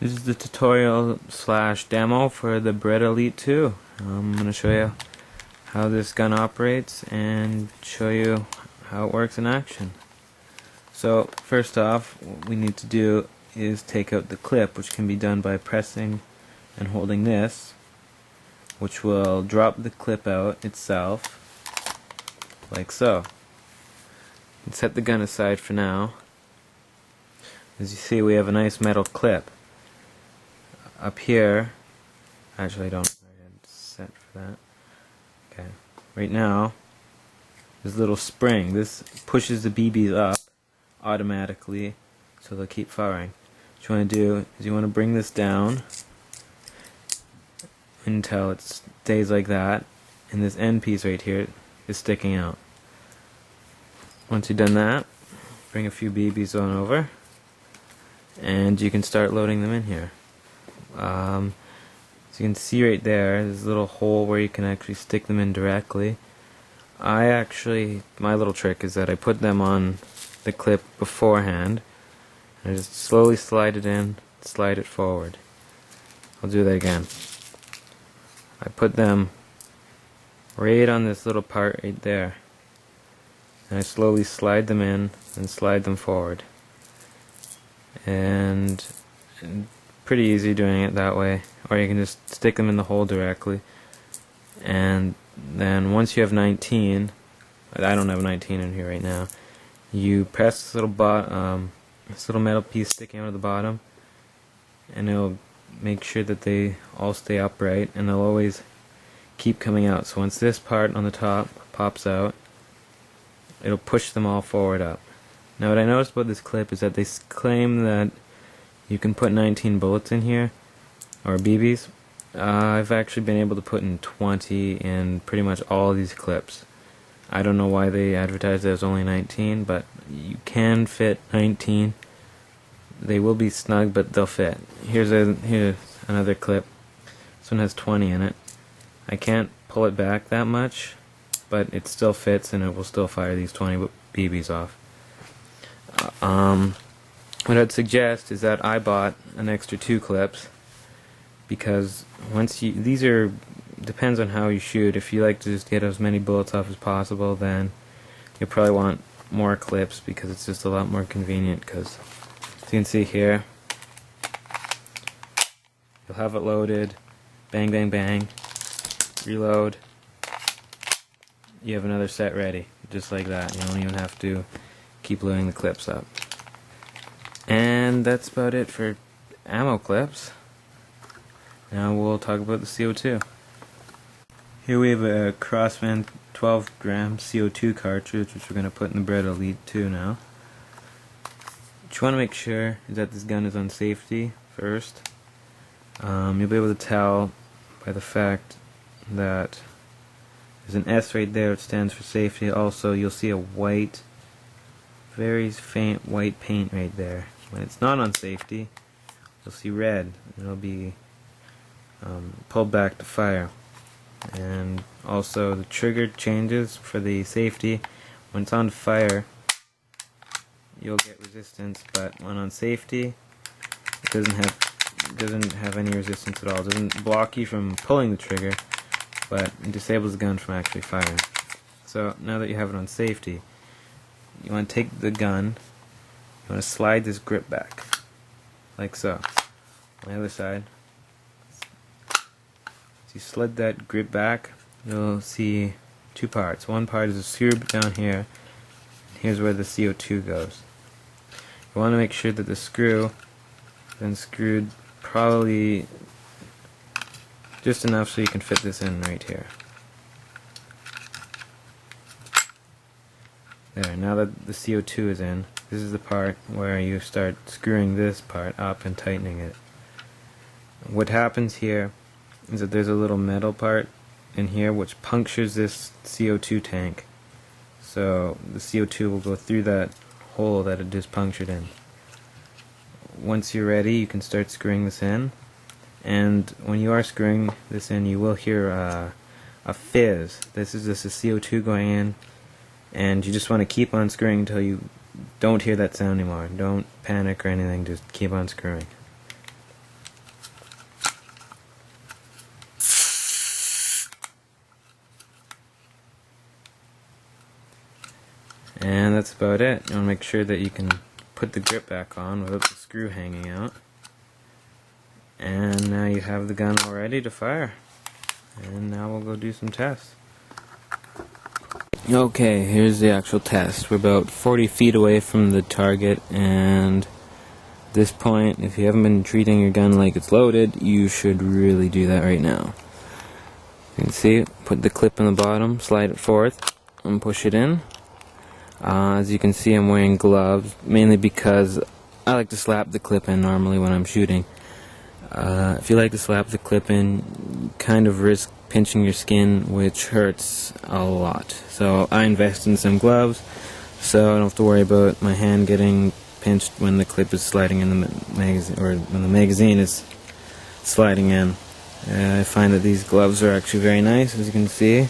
This is the tutorial slash demo for the Beretta Elite 2. I'm going to show you how this gun operates and show you how it works in action. So first off, what we need to do is take out the clip, which can be done by pressing and holding this, which will drop the clip out itself like so. And set the gun aside for now. As you see, we have a nice metal clip. Up here, actually I don't set for that. Okay, right now, there's a little spring. This pushes the BBs up automatically, so they'll keep firing. What you want to do is you want to bring this down until it stays like that, and this end piece right here is sticking out. Once you've done that, bring a few BBs on over, and you can start loading them in here. So you can see right there, there's a little hole where you can actually stick them in directly. My little trick is that I put them on the clip beforehand, and I just slowly slide it in, slide it forward. I'll do that again. I put them right on this little part right there, and I slowly slide them in and slide them forward. And pretty easy doing it that way, or you can just stick them in the hole directly. And then once you have 19, I don't have 19 in here right now, you press this little metal piece sticking out of the bottom, and it'll make sure that they all stay upright, and they'll always keep coming out. So once this part on the top pops out, it'll push them all forward up. Now what I noticed about this clip is that they claim that you can put 19 bullets in here, or BBs. I've actually been able to put in 20 in pretty much all these clips. I don't know why they advertised there's only 19, but you can fit 19. They will be snug, but they'll fit. Here's another clip. This one has 20 in it. I can't pull it back that much, but it still fits, and it will still fire these 20 BBs off. What I'd suggest is that I bought an extra 2 clips, because depends on how you shoot. If you like to just get as many bullets off as possible, then you'll probably want more clips, because it's just a lot more convenient. Because as you can see here, you'll have it loaded, bang bang bang, reload, you have another set ready, just like that. You don't even have to keep loading the clips up. And that's about it for ammo clips. Now we'll talk about the CO2. Here we have a Crossman 12 gram CO2 cartridge, which we're going to put in the Beretta Elite 2 now. What you want to make sure is that this gun is on safety first. You'll be able to tell by the fact that there's an S right there, it stands for safety. Also, you'll see a white, very faint white paint right there. When it's not on safety, you'll see red. It'll be pulled back to fire. And also the trigger changes for the safety. When it's on fire, you'll get resistance, but when on safety, it doesn't have any resistance at all. It doesn't block you from pulling the trigger, but it disables the gun from actually firing. So now that you have it on safety, you want to take the gun, you want to slide this grip back, like so. On the other side, as you slid that grip back, you'll see 2 parts. One part is a screw down here, and here's where the CO2 goes. You want to make sure that the screw is then screwed probably just enough so you can fit this in right here. There, now that the CO2 is in, this is the part where you start screwing this part up and tightening it. What happens here is that there's a little metal part in here which punctures this CO2 tank. So the CO2 will go through that hole that it just punctured in. Once you're ready, you can start screwing this in. And when you are screwing this in, you will hear a fizz. This is just the CO2 going in. And you just want to keep on screwing until you don't hear that sound anymore. Don't panic or anything, just keep on screwing. And that's about it. You want to make sure that you can put the grip back on without the screw hanging out. And now you have the gun all ready to fire. And now we'll go do some tests. Okay, here's the actual test. We're about 40 feet away from the target, and at this point, if you haven't been treating your gun like it's loaded, you should really do that right now. You can see, put the clip in the bottom, slide it forth, and push it in. As you can see, I'm wearing gloves, mainly because I like to slap the clip in normally when I'm shooting. If you like to slap the clip in, you kind of risk pinching your skin, which hurts a lot. So I invest in some gloves, so I don't have to worry about my hand getting pinched when the clip is sliding in the magazine, or when the magazine is sliding in. I find that these gloves are actually very nice, as you can see.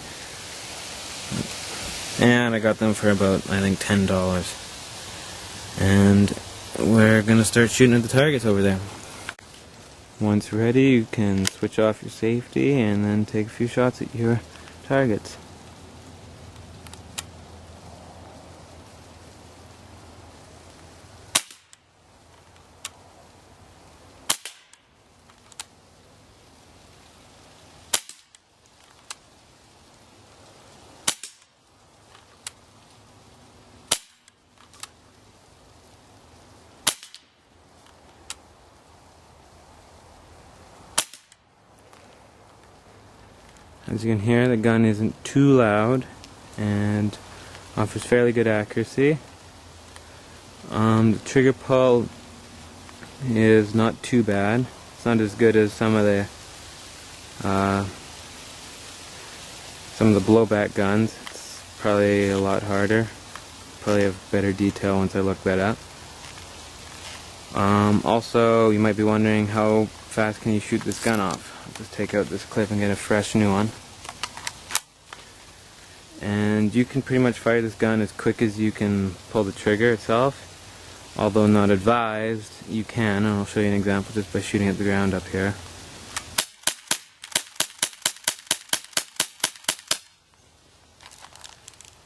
And I got them for about, I think, $10. And we're going to start shooting at the targets over there. Once ready, you can switch off your safety and then take a few shots at your targets. As you can hear, the gun isn't too loud and offers fairly good accuracy. The trigger pull is not too bad. It's not as good as some of the blowback guns. It's probably a lot harder. Probably have better detail once I look that up. Also, you might be wondering, how fast can you shoot this gun off? I'll just take out this clip and get a fresh new one. And you can pretty much fire this gun as quick as you can pull the trigger itself. Although not advised, you can, and I'll show you an example just by shooting at the ground up here.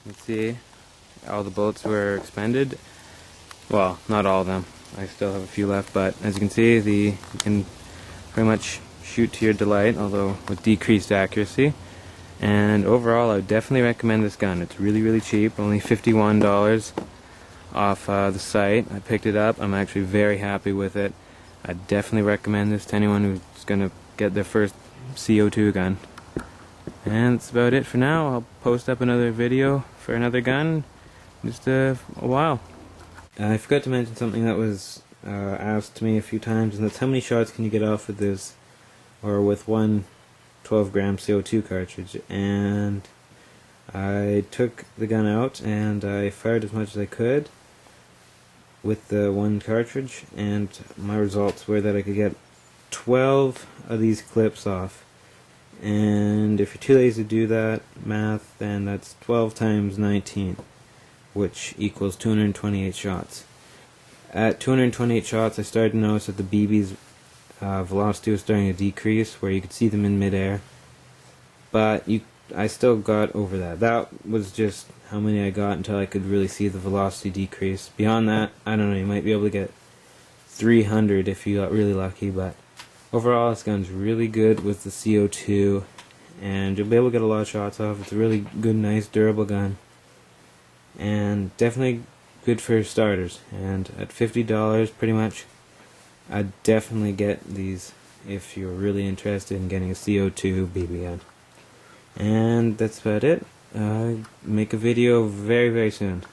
You can see all the bullets were expended. Well, not all of them. I still have a few left, but as you can see, you can pretty much shoot to your delight, although with decreased accuracy. And overall, I would definitely recommend this gun. It's really, really cheap, only $51 off the site. I picked it up. I'm actually very happy with it. I definitely recommend this to anyone who's going to get their first CO2 gun. And that's about it for now. I'll post up another video for another gun in just a while. I forgot to mention something that was asked to me a few times, and that's how many shots can you get off with this, or with one 12-gram CO2 cartridge. And I took the gun out and I fired as much as I could with the one cartridge, and my results were that I could get 12 of these clips off. And if you're too lazy to do that math, then that's 12 times 19, which equals 228 shots. At 228 shots, I started to notice that the BB's velocity was starting to decrease, where you could see them in midair. But I still got over that. That was just how many I got until I could really see the velocity decrease. Beyond that, I don't know, you might be able to get 300 if you got really lucky, but overall this gun's really good with the CO2, and you'll be able to get a lot of shots off. It's a really good, nice, durable gun, and definitely good for starters. And at $50 pretty much, I'd definitely get these if you're really interested in getting a CO2 BB gun. And that's about it. Make a video very, very soon.